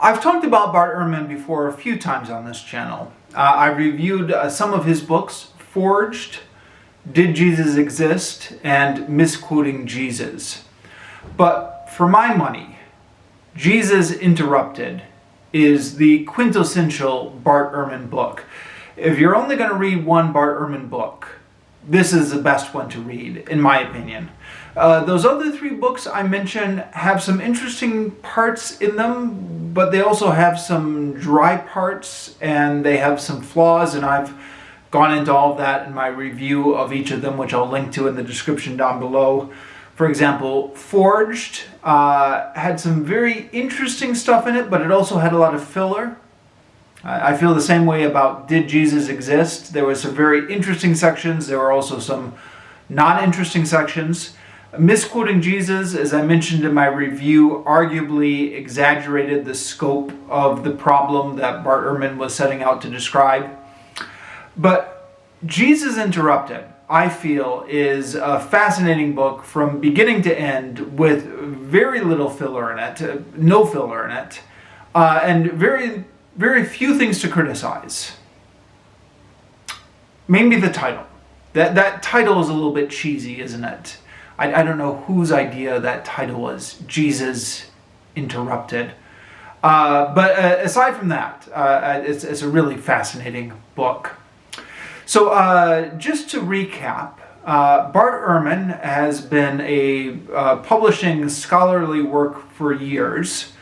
I've talked about Bart Ehrman before a few times on this channel. I've reviewed some of his books, Forged, Did Jesus Exist, and Misquoting Jesus. But for my money, Jesus Interrupted is the quintessential Bart Ehrman book. If you're only going to read one Bart Ehrman book, this is the best one to read, in my opinion. Those other three books I mentioned have some interesting parts in them, but they also have some dry parts and they have some flaws, and I've gone into all of that in my review of each of them, which I'll link to in the description down below. For example, Forged had some very interesting stuff in it, but it also had a lot of filler. I feel the same way about Did Jesus Exist? There were some very interesting sections. There were also some non-interesting sections. Misquoting Jesus, as I mentioned in my review, arguably exaggerated the scope of the problem that Bart Ehrman was setting out to describe. But Jesus Interrupted, I feel, is a fascinating book from beginning to end with very little filler in it, no filler in it, and very few things to criticize. Maybe the title. That title is a little bit cheesy, isn't it? I don't know whose idea that title was, Jesus Interrupted. But aside from that, it's a really fascinating book. So just to recap, Bart Ehrman has been publishing scholarly work for years,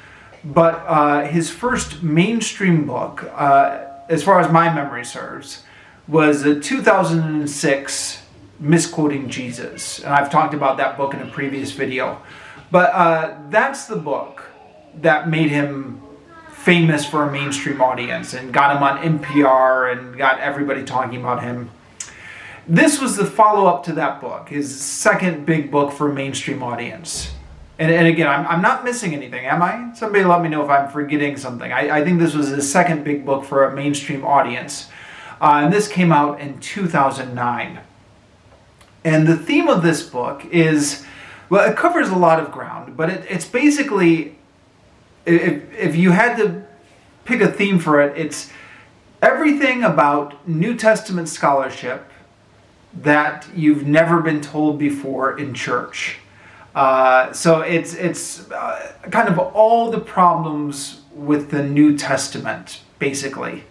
but his first mainstream book, as far as my memory serves, was a 2006 Misquoting Jesus. And I've talked about that book in a previous video. But that's the book that made him famous for a mainstream audience and got him on NPR and got everybody talking about him. This was the follow-up to that book, his second big book for a mainstream audience. And again, I'm not missing anything, am I? Somebody let me know if I'm forgetting something. I think this was his second big book for a mainstream audience. And this came out in 2009. And the theme of this book is, well, it covers a lot of ground, but it's basically, if you had to pick a theme for it, it's everything about New Testament scholarship that you've never been told before in church. So it's kind of all the problems with the New Testament, basically.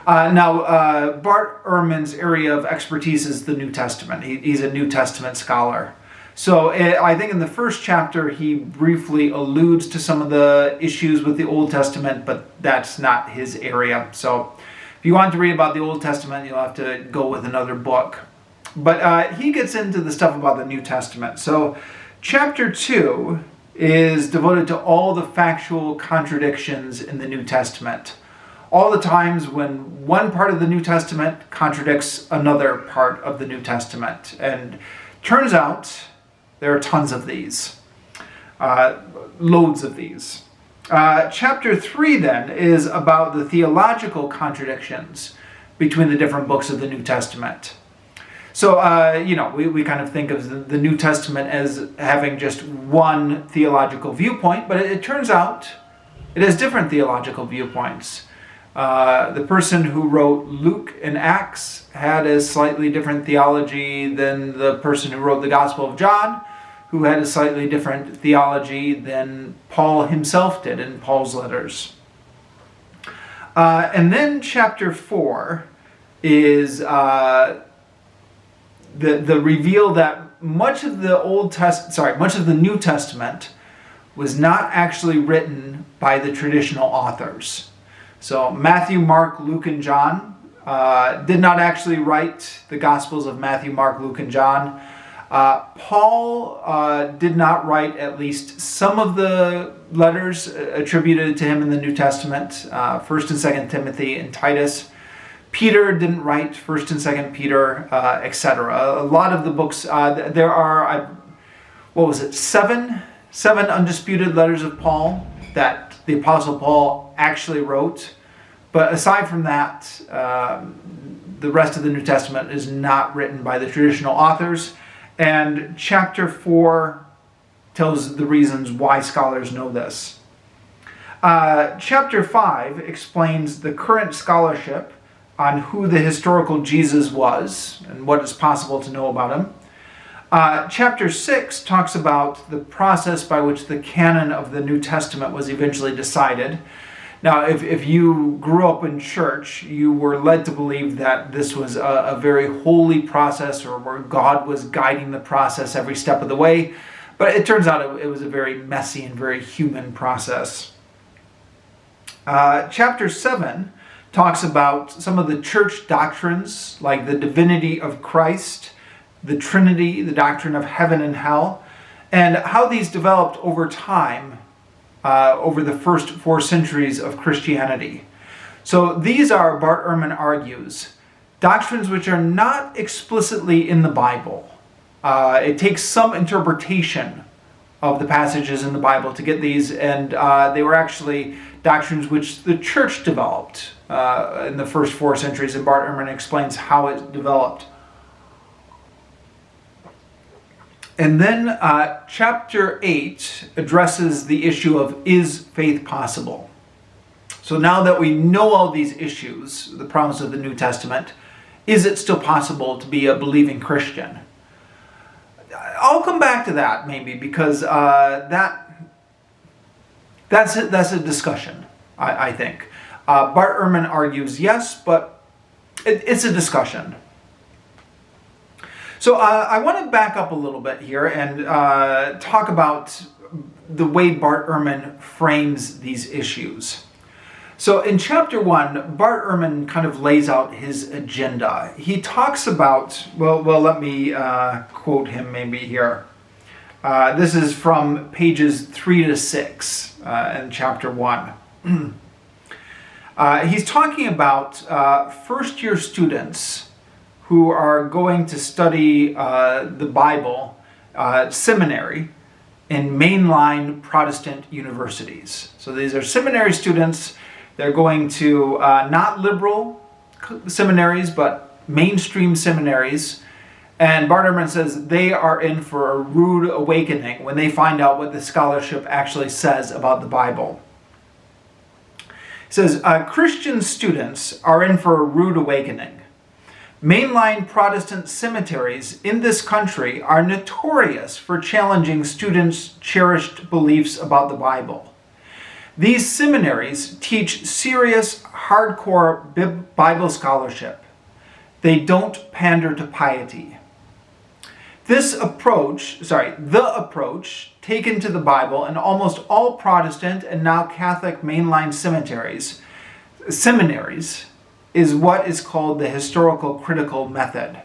Now, Bart Ehrman's area of expertise is the New Testament. He's a New Testament scholar. So I think in the first chapter he briefly alludes to some of the issues with the Old Testament, but that's not his area. So if you want to read about the Old Testament, you'll have to go with another book. But he gets into the stuff about the New Testament. So chapter 2 is devoted to all the factual contradictions in the New Testament. All the times when one part of the New Testament contradicts another part of the New Testament. And turns out there are tons of these. Loads of these. Chapter 3 then is about the theological contradictions between the different books of the New Testament. So, we kind of think of the New Testament as having just one theological viewpoint, but it turns out it has different theological viewpoints. The person who wrote Luke and Acts had a slightly different theology than the person who wrote the Gospel of John, who had a slightly different theology than Paul himself did in Paul's letters. And then chapter 4 is the reveal that much of the New Testament was not actually written by the traditional authors. So Matthew, Mark, Luke, and John did not actually write the Gospels of Matthew, Mark, Luke, and John. Paul did not write at least some of the letters attributed to him in the New Testament, 1st and 2nd Timothy and Titus. Peter didn't write 1st and 2nd Peter, etc. A lot of the books, there are, seven undisputed letters of Paul that the Apostle Paul actually wrote. But aside from that, the rest of the New Testament is not written by the traditional authors. And chapter 4 tells the reasons why scholars know this. Chapter 5 explains the current scholarship on who the historical Jesus was and what is possible to know about him. Chapter 6 talks about the process by which the canon of the New Testament was eventually decided. Now, if you grew up in church, you were led to believe that this was a very holy process, or where God was guiding the process every step of the way. But it turns out it was a very messy and very human process. Chapter 7 talks about some of the church doctrines, like the divinity of Christ, the Trinity, the doctrine of heaven and hell, and how these developed over time, over the first 4 centuries of Christianity. So these are, Bart Ehrman argues, doctrines which are not explicitly in the Bible. It takes some interpretation of the passages in the Bible to get these, and they were actually doctrines which the church developed in the first 4 centuries, and Bart Ehrman explains how it developed. And then chapter 8 addresses the issue of, is faith possible? So now that we know all these issues, the promise of the New Testament, is it still possible to be a believing Christian? I'll come back to that maybe, because that's a discussion, I think. Bart Ehrman argues yes, but it's a discussion. So I want to back up a little bit here and talk about the way Bart Ehrman frames these issues. So in chapter 1, Bart Ehrman kind of lays out his agenda. He talks about, well, let me quote him maybe here. This is from pages 3 to 6 in chapter 1. He's talking about first-year students who are going to study the Bible seminary in mainline Protestant universities. So these are seminary students. They're going to not liberal seminaries, but mainstream seminaries. And Bart Ehrman says they are in for a rude awakening when they find out what the scholarship actually says about the Bible. He says, Christian students are in for a rude awakening. Mainline Protestant cemeteries in this country are notorious for challenging students' cherished beliefs about the Bible. These seminaries teach serious, hardcore Bible scholarship. They don't pander to piety. The approach taken to the Bible in almost all Protestant and now Catholic mainline seminaries, is what is called the historical critical method.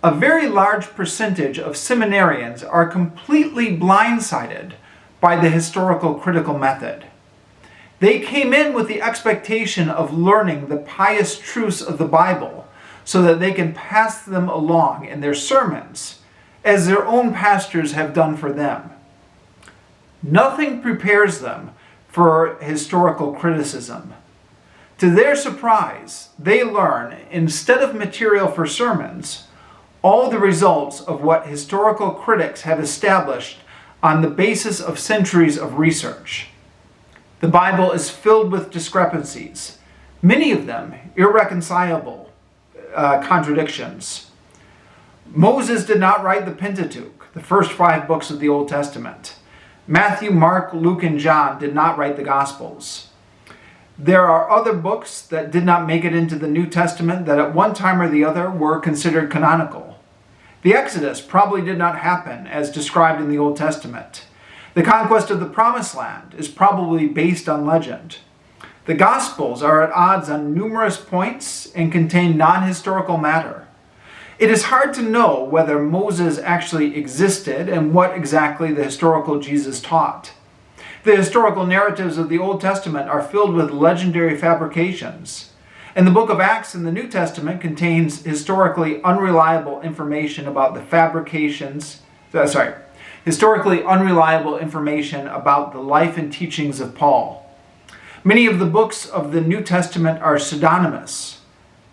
A very large percentage of seminarians are completely blindsided by the historical critical method. They came in with the expectation of learning the pious truths of the Bible so that they can pass them along in their sermons, as their own pastors have done for them. Nothing prepares them for historical criticism. To their surprise, they learn, instead of material for sermons, all the results of what historical critics have established on the basis of centuries of research. The Bible is filled with discrepancies, many of them irreconcilable contradictions. Moses did not write the Pentateuch, the first 5 books of the Old Testament. Matthew, Mark, Luke, and John did not write the Gospels. There are other books that did not make it into the New Testament that at one time or the other were considered canonical. The Exodus probably did not happen as described in the Old Testament. The conquest of the Promised Land is probably based on legend. The Gospels are at odds on numerous points and contain non-historical matter. It is hard to know whether Moses actually existed and what exactly the historical Jesus taught. The historical narratives of the Old Testament are filled with legendary fabrications, and the book of Acts in the New Testament contains historically unreliable information about historically unreliable information about the life and teachings of Paul. Many of the books of the New Testament are pseudonymous,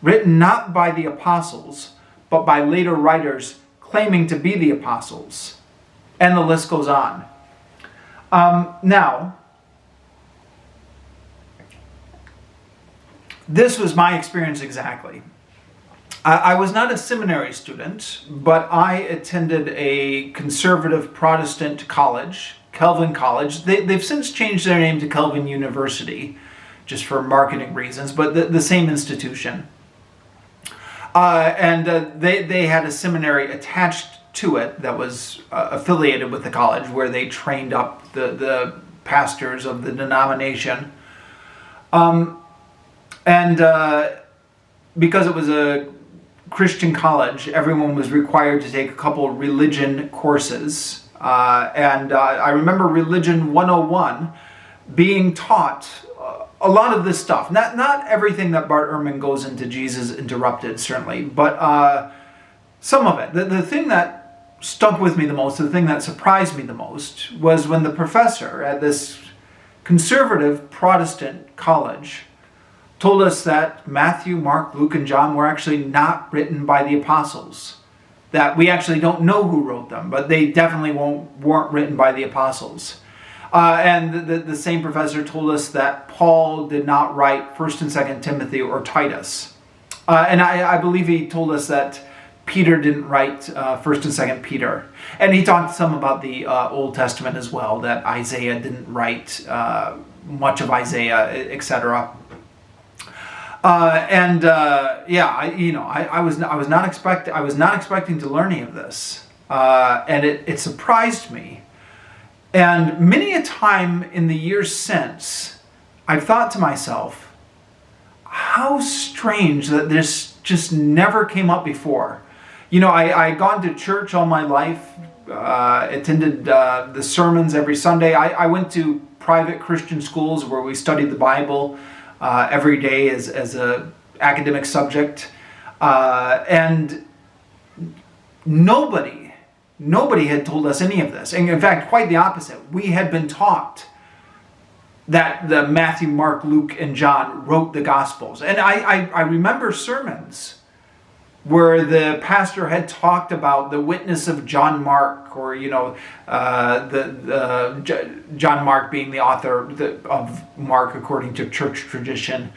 written not by the apostles, but by later writers claiming to be the apostles. And the list goes on. Now, this was my experience exactly. I was not a seminary student, but I attended a conservative Protestant college, Calvin College. They've since changed their name to Calvin University, just for marketing reasons, but the same institution. They had a seminary attached to it that was affiliated with the college, where they trained up the pastors of the denomination. Because it was a Christian college, everyone was required to take a couple religion courses. I remember Religion 101 being taught a lot of this stuff. Not everything that Bart Ehrman goes into Jesus Interrupted, certainly, but some of it. The thing that stuck with me the most, the thing that surprised me the most, was when the professor at this conservative Protestant college told us that Matthew, Mark, Luke, and John were actually not written by the apostles. That we actually don't know who wrote them, but they definitely weren't written by the apostles. And the same professor told us that Paul did not write 1st and 2nd Timothy or Titus. And I believe he told us that Peter didn't write 1st and 2nd Peter. And he talked some about the Old Testament as well, that Isaiah didn't write much of Isaiah, etc. I was not expecting to learn any of this, and it surprised me. And many a time in the years since, I've thought to myself, how strange that this just never came up before. I'd gone to church all my life, attended the sermons every Sunday. I went to private Christian schools where we studied the Bible every day as a academic subject, and nobody had told us any of this. And in fact, quite the opposite. We had been taught that the Matthew, Mark, Luke, and John wrote the Gospels. And I remember sermons where the pastor had talked about the witness of John Mark, or John Mark being the author of Mark according to church tradition,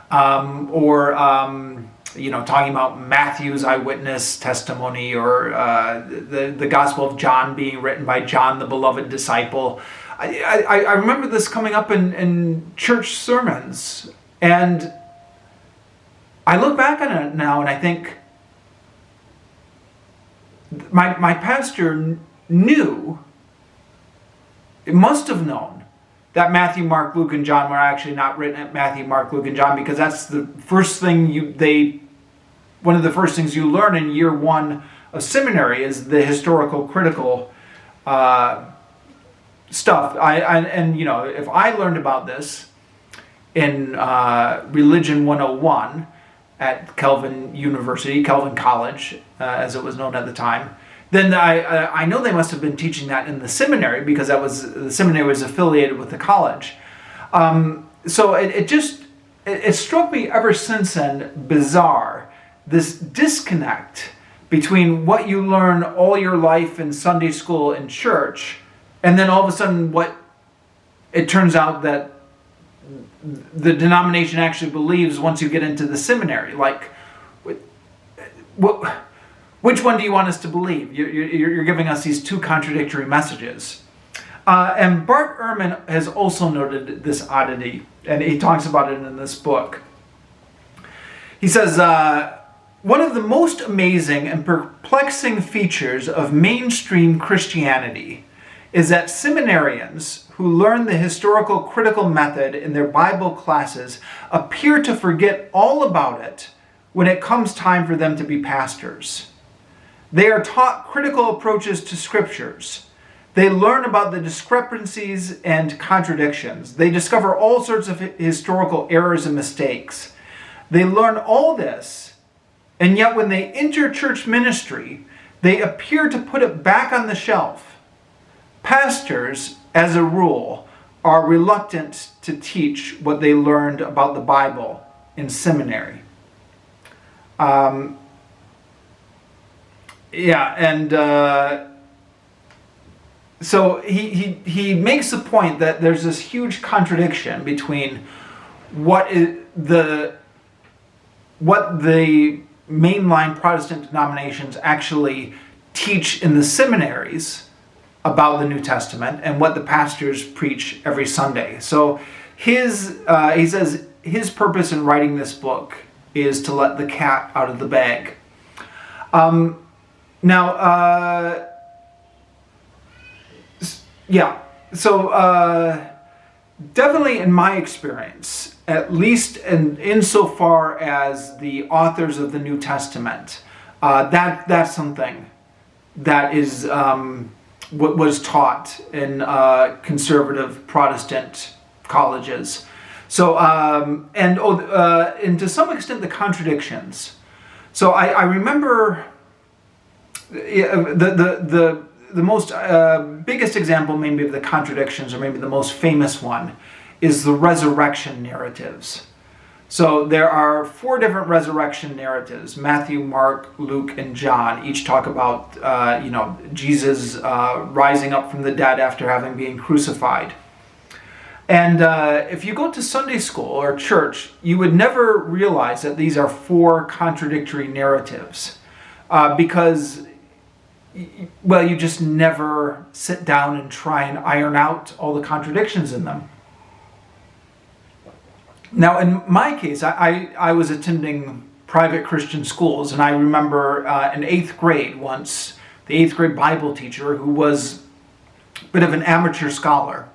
talking about Matthew's eyewitness testimony, or the Gospel of John being written by John, the beloved disciple. I remember this coming up in church sermons, and I look back on it now and I think, my pastor knew, it must have known, that Matthew, Mark, Luke, and John were actually not written at Matthew, Mark, Luke, and John, because that's the first thing one of the first things you learn in year one of seminary is the historical critical stuff. If I learned about this in Religion 101 at Calvin University, Calvin College, as it was known at the time, then I know they must have been teaching that in the seminary, because the seminary was affiliated with the college. So it struck me ever since then bizarre, this disconnect between what you learn all your life in Sunday school and church, and then all of a sudden what it turns out that the denomination actually believes once you get into the seminary. Like, which one do you want us to believe? You're giving us these two contradictory messages. And Bart Ehrman has also noted this oddity, and he talks about it in this book. He says, one of the most amazing and perplexing features of mainstream Christianity is that seminarians who learn the historical critical method in their Bible classes appear to forget all about it when it comes time for them to be pastors. They are taught critical approaches to scriptures. They learn about the discrepancies and contradictions. They discover all sorts of historical errors and mistakes. They learn all this, and yet when they enter church ministry, they appear to put it back on the shelf. Pastors, as a rule, are reluctant to teach what they learned about the Bible in seminary. So he makes the point that there's this huge contradiction between what is the what the mainline Protestant denominations actually teach in the seminaries about the New Testament and what the pastors preach every Sunday. So he says his purpose in writing this book is to let the cat out of the bag. Definitely in my experience, at least insofar as the authors of the New Testament, that's something that is what was taught in conservative Protestant colleges. So and to some extent the contradictions. So I remember the most biggest example maybe of the contradictions, or maybe the most famous one, is the resurrection narratives. So there are 4 different resurrection narratives: Matthew, Mark, Luke, and John. Each talk about Jesus rising up from the dead after having been crucified. And if you go to Sunday school or church, you would never realize that these are 4 contradictory narratives, because you just never sit down and try and iron out all the contradictions in them. Now, in my case, I was attending private Christian schools, and I remember in 8th grade once, the 8th grade Bible teacher, who was a bit of an amateur scholar,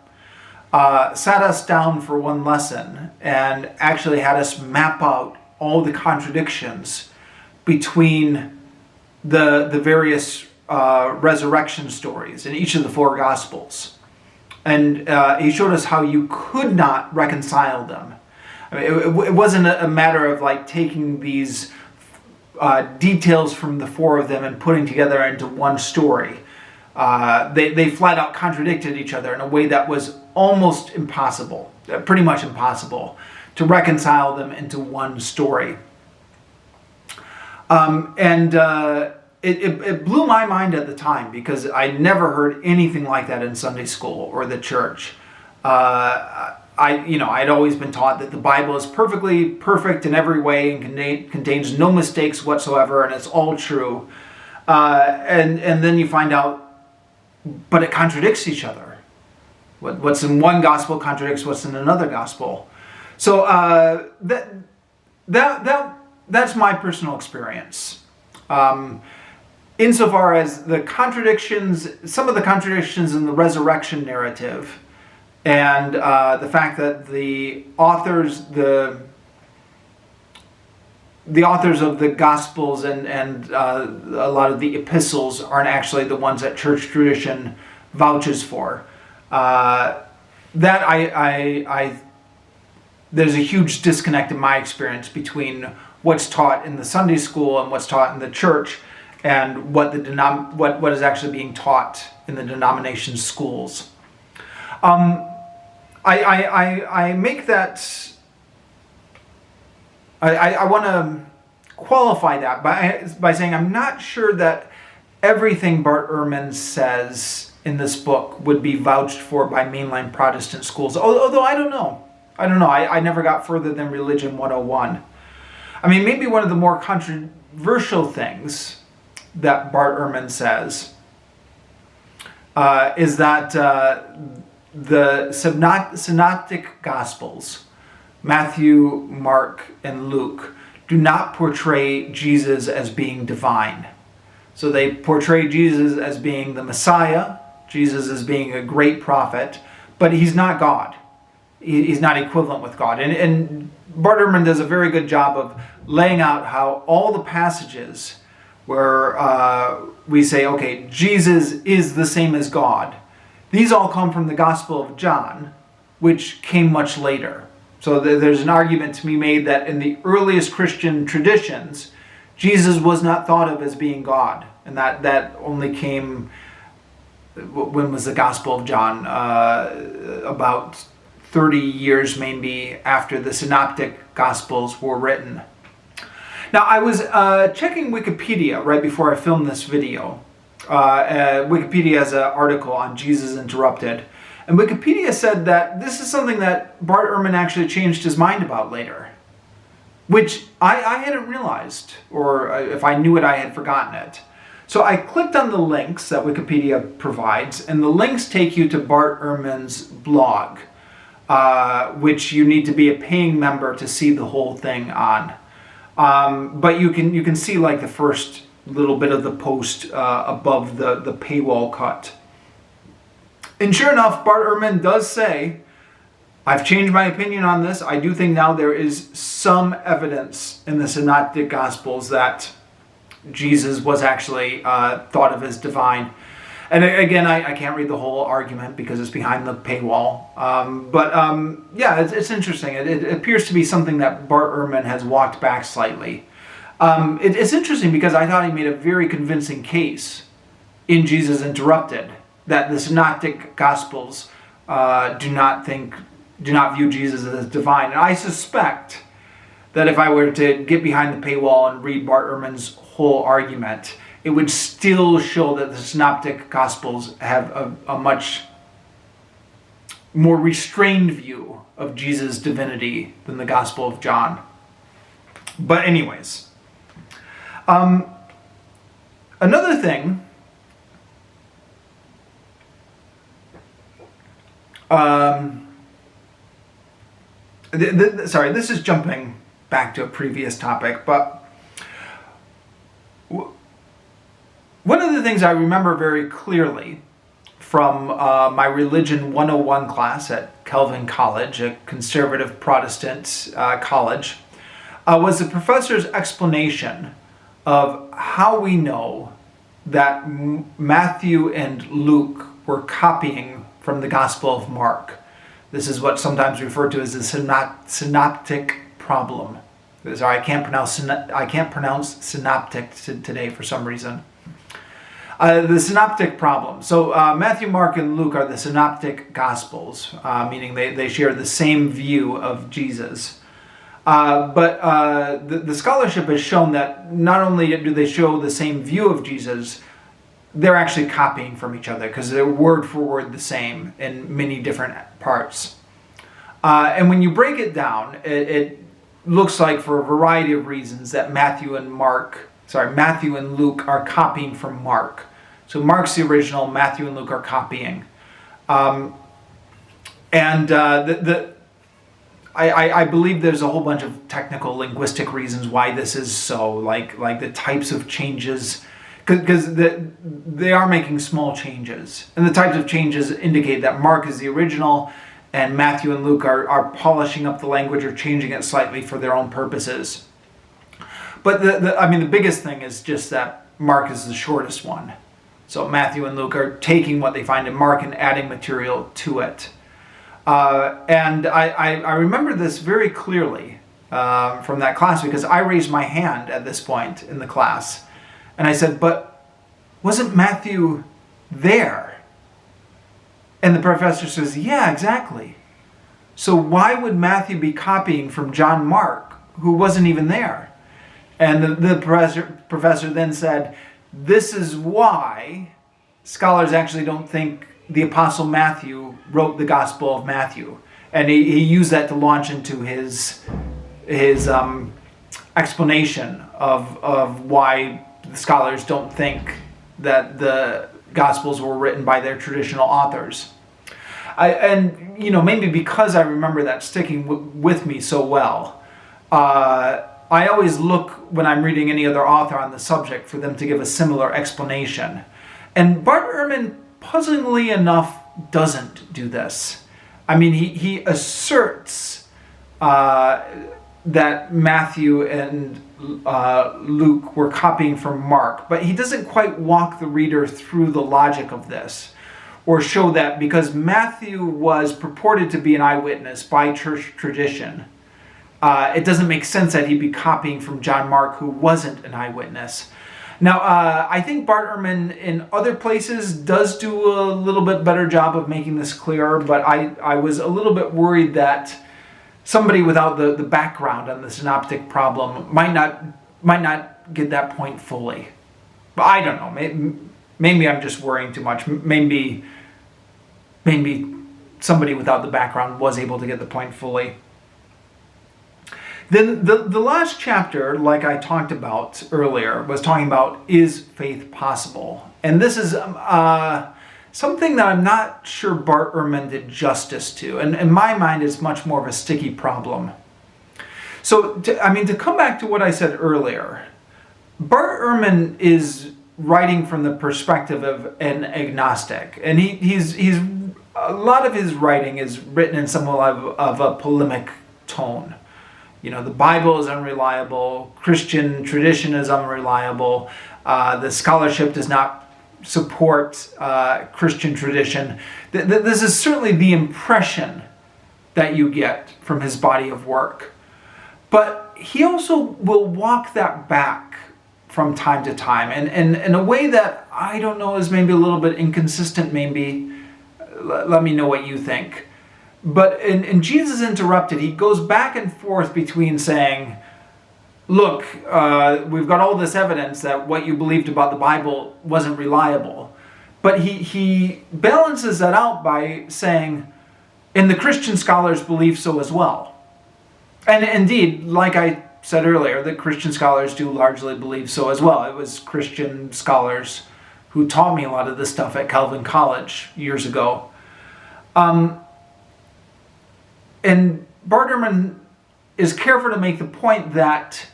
sat us down for one lesson and actually had us map out all the contradictions between the various resurrection stories in each of the 4 Gospels. And he showed us how you could not reconcile them. I mean, it wasn't a matter of like taking these details from the 4 of them and putting together into one story. They flat out contradicted each other in a way that was almost impossible, pretty much impossible, to reconcile them into one story. It blew my mind at the time, because I never heard anything like that in Sunday school or the church. I'd always been taught that the Bible is perfect in every way and contains no mistakes whatsoever, and it's all true. And then you find out, but it contradicts each other. What's in one gospel contradicts what's in another gospel. So that's my personal experience. Insofar as the contradictions, some of the contradictions in the resurrection narrative, and the fact that the authors of the Gospels and a lot of the epistles aren't actually the ones that church tradition vouches for. There's a huge disconnect in my experience between what's taught in the Sunday school and what's taught in the church, and what is actually being taught in the denomination schools. I make that. I want to qualify that by saying I'm not sure that everything Bart Ehrman says in this book would be vouched for by mainline Protestant schools. Although I don't know. I never got further than Religion 101. I mean, maybe one of the more controversial things that Bart Ehrman says is that the synoptic Gospels, Matthew, Mark, and Luke, do not portray Jesus as being divine. So they portray Jesus as being the Messiah, Jesus as being a great prophet, but he's not God. He's not equivalent with God. And Bart Ehrman does a very good job of laying out how all the passages where we say, okay, Jesus is the same as God, these all come from the Gospel of John, which came much later. So there's an argument to be made that in the earliest Christian traditions, Jesus was not thought of as being God. And that only came, when was the Gospel of John? About 30 years maybe after the Synoptic Gospels were written. Now, I was checking Wikipedia right before I filmed this video. Wikipedia has an article on Jesus Interrupted. And Wikipedia said that this is something that Bart Ehrman actually changed his mind about later. which I hadn't realized, or if I knew it, I had forgotten it. So I clicked on the links that Wikipedia provides, and the links take you to Bart Ehrman's blog, which you need to be a paying member to see the whole thing on. But you can see like the first little bit of the post above the paywall cut. And sure enough, Bart Ehrman does say, I've changed my opinion on this. I do think now there is some evidence in the Synoptic Gospels that Jesus was actually thought of as divine. And again, I can't read the whole argument because it's behind the paywall. Yeah, it's interesting. It appears to be something that Bart Ehrman has walked back slightly. It's interesting because I thought he made a very convincing case in Jesus Interrupted that the Synoptic Gospels do not view Jesus as divine. And I suspect that if I were to get behind the paywall and read Bart Ehrman's whole argument, it would still show that the Synoptic Gospels have a much more restrained view of Jesus' divinity than the Gospel of John. But anyways, another thing, sorry, this is jumping back to a previous topic, but one of the things I remember very clearly from my Religion 101 class at Calvin College, a conservative Protestant college, was the professor's explanation of how we know that Matthew and Luke were copying from the Gospel of Mark. This is what's sometimes referred to as the synoptic problem. Sorry, I can't pronounce synoptic today for some reason. The synoptic problem. So Matthew, Mark, and Luke are the synoptic gospels, meaning they share the same view of Jesus. But the scholarship has shown that not only do they show the same view of Jesus, they're actually copying from each other because they're word for word the same in many different parts. And when you break it down, it looks like for a variety of reasons that Matthew and Luke are copying from Mark. So Mark's the original, Matthew and Luke are copying. I believe there's a whole bunch of technical linguistic reasons why this is so, like the types of changes, because they are making small changes. And the types of changes indicate that Mark is the original and Matthew and Luke are polishing up the language or changing it slightly for their own purposes. But the biggest thing is just that Mark is the shortest one. So Matthew and Luke are taking what they find in Mark and adding material to it. And I remember this very clearly from that class because I raised my hand at this point in the class. And I said, but wasn't Matthew there? And the professor says, yeah, exactly. So why would Matthew be copying from John Mark, who wasn't even there? And the professor then said, this is why scholars actually don't think the Apostle Matthew wrote the Gospel of Matthew. And he used that to launch into his explanation of why the scholars don't think that the Gospels were written by their traditional authors. Maybe because I remember that sticking with me so well, I always look when I'm reading any other author on the subject for them to give a similar explanation. And Bart Ehrman, puzzlingly enough, doesn't do this. I mean, he asserts that Matthew and Luke were copying from Mark, but he doesn't quite walk the reader through the logic of this, or show that because Matthew was purported to be an eyewitness by church tradition, it doesn't make sense that he'd be copying from John Mark, who wasn't an eyewitness. Now, I think Bart Ehrman in other places does do a little bit better job of making this clearer, but I was a little bit worried that somebody without the background on the synoptic problem might not get that point fully. But I don't know. Maybe I'm just worrying too much. Maybe somebody without the background was able to get the point fully. Then the last chapter, like I talked about earlier, was talking about, is faith possible? And this is something that I'm not sure Bart Ehrman did justice to. And in my mind, it's much more of a sticky problem. So, to come back to what I said earlier, Bart Ehrman is writing from the perspective of an agnostic. And he's a lot of his writing is written in somewhat of a polemic tone. The Bible is unreliable, Christian tradition is unreliable, the scholarship does not support Christian tradition. This is certainly the impression that you get from his body of work. But he also will walk that back from time to time, and in a way that I don't know is maybe a little bit inconsistent, maybe. Let me know what you think. But in Jesus Interrupted, he goes back and forth between saying, look, we've got all this evidence that what you believed about the Bible wasn't reliable. But he balances that out by saying, and the Christian scholars believe so as well. And indeed, like I said earlier, the Christian scholars do largely believe so as well. It was Christian scholars who taught me a lot of this stuff at Calvin College years ago. And Bart Ehrman is careful to make the point that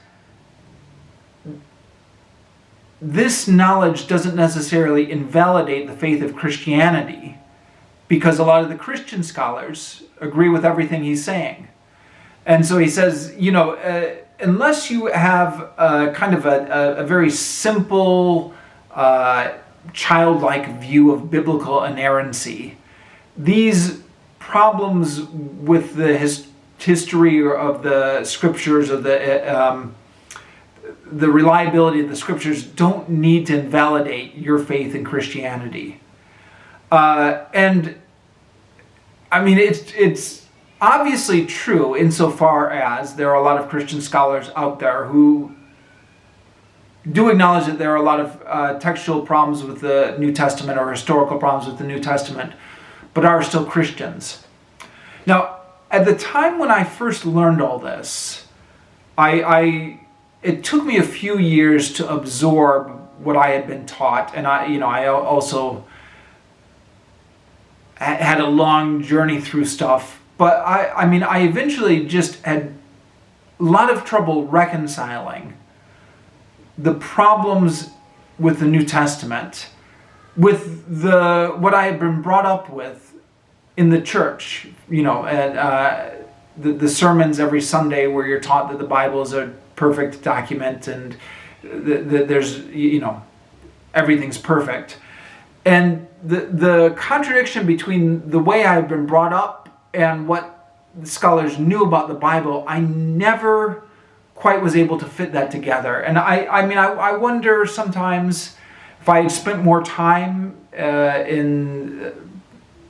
this knowledge doesn't necessarily invalidate the faith of Christianity, because a lot of the Christian scholars agree with everything he's saying. And so he says, unless you have kind of a very simple, childlike view of biblical inerrancy, these problems with the history of the scriptures, of the reliability of the scriptures, don't need to invalidate your faith in Christianity. It's obviously true insofar as there are a lot of Christian scholars out there who do acknowledge that there are a lot of textual problems with the New Testament or historical problems with the New Testament, but are still Christians. Now, at the time when I first learned all this, it took me a few years to absorb what I had been taught, and I also had a long journey through stuff. But I eventually just had a lot of trouble reconciling the problems with the New Testament with what I had been brought up with in the church, and the sermons every Sunday where you're taught that the Bible is a perfect document and there's, everything's perfect. And the contradiction between the way I've been brought up and what the scholars knew about the Bible, I never quite was able to fit that together. And I wonder sometimes if I had spent more time in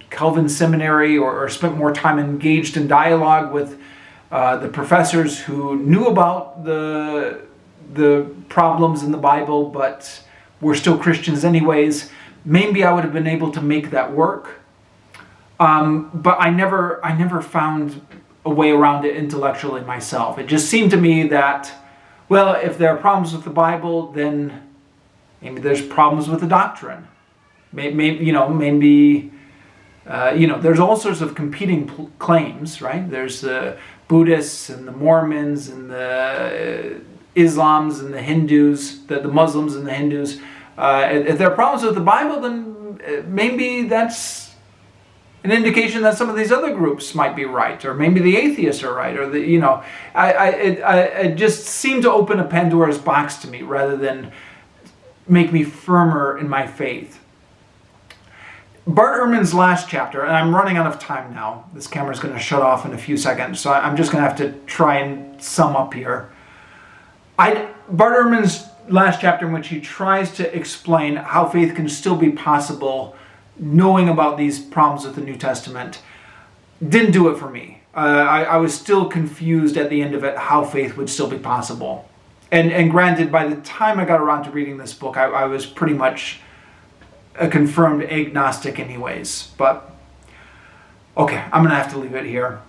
Calvin Seminary or spent more time engaged in dialogue with the professors who knew about the problems in the Bible but were still Christians anyways, maybe I would have been able to make that work. But I never found a way around it intellectually myself. It just seemed to me that, well, if there are problems with the Bible, then maybe there's problems with the doctrine. There's all sorts of competing claims, right? There's the Buddhists and the Mormons and the Islams and the Hindus, the Muslims and the Hindus. If there are problems with the Bible, then maybe that's an indication that some of these other groups might be right, or maybe the atheists are right, or it just seemed to open a Pandora's box to me rather than make me firmer in my faith. Bart Ehrman's last chapter, and I'm running out of time now. This camera's going to shut off in a few seconds, so I'm just going to have to try and sum up here. Bart Ehrman's last chapter, in which he tries to explain how faith can still be possible knowing about these problems with the New Testament, didn't do it for me. I was still confused at the end of it how faith would still be possible. And granted, by the time I got around to reading this book, I was pretty much a confirmed agnostic anyways. But, okay, I'm going to have to leave it here.